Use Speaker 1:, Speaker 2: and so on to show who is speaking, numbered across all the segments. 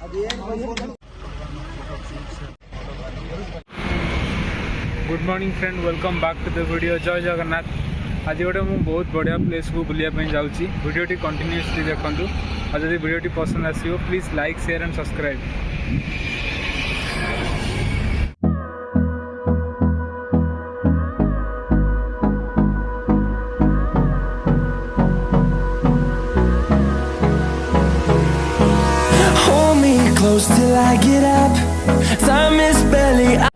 Speaker 1: Good morning friend, welcome back to the video. Jai Jagannath. आज गोटे मुझे बहुत बढ़िया प्लेस को बुलायापी जाऊँगी। वीडियोटी कंटिन्यूअसली देखूँ और जब वीडियोटी पसंद आसो please like share and subscribe.
Speaker 2: Hold me close till I get up. Time is barely up.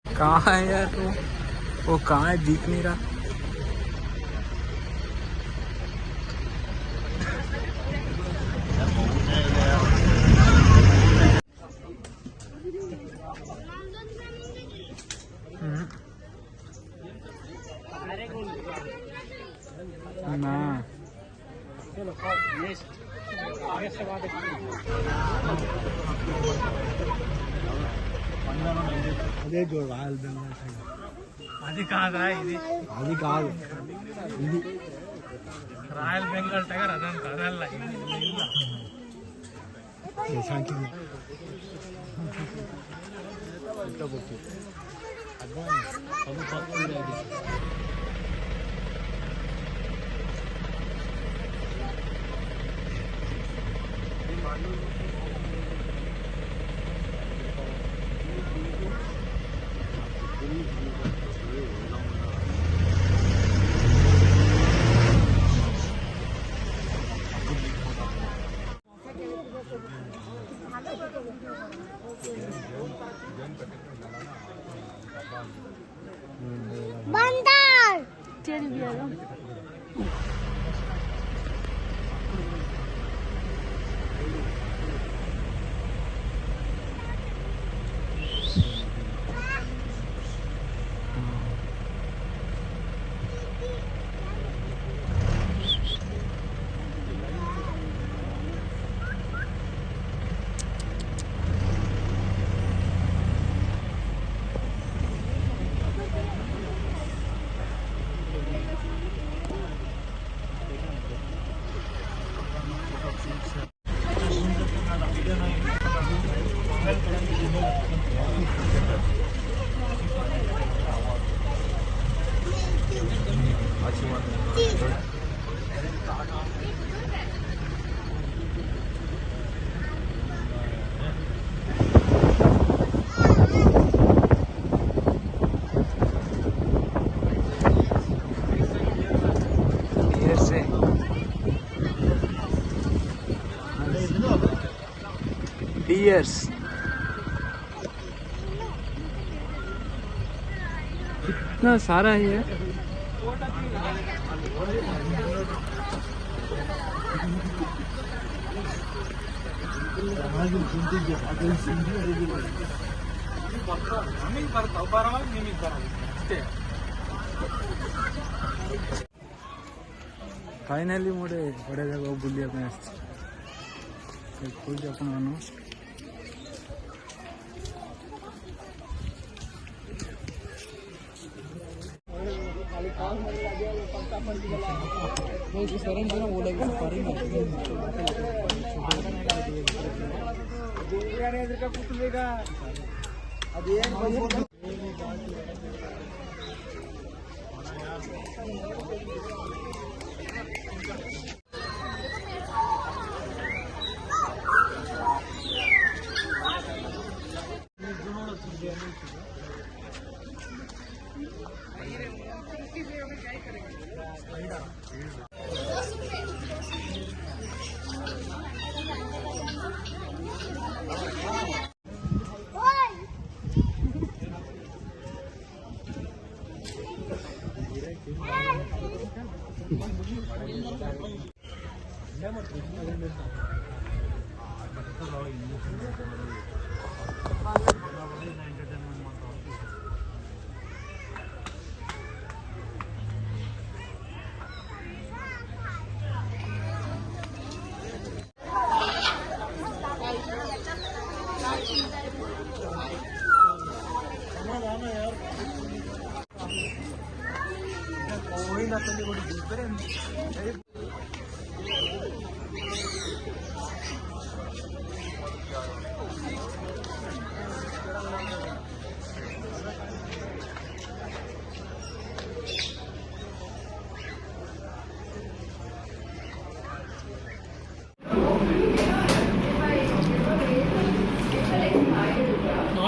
Speaker 1: कहाँ है यार वो कहाँ है, दिख नहीं रहा। ना
Speaker 3: అదే చూడు రాయల్ బెంగాల్ టైగర్.
Speaker 1: అది కాదురా,
Speaker 3: అది కాదు, ఇది
Speaker 1: రాయల్ బెంగాల్ టైగర్ అదంత ಅದಲ್ಲ.
Speaker 3: సాంకింగ్
Speaker 4: बंदर टेडी बियर
Speaker 1: डियर्स कितना सारा है यार। फाइनाली मोटे बड़े जगह बुलाया अपन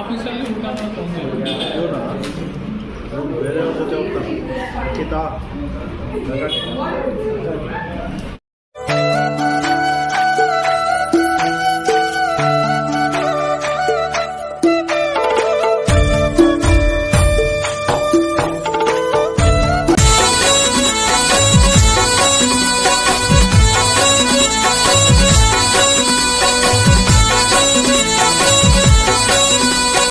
Speaker 1: ಆಫೀಸಲ್ಲಿ ಊಟ ಮಾಡ್ಕೊಂಡು
Speaker 3: ಬೇರೆ ಜೊತೆ ಹೋಗ್ತಾನೆ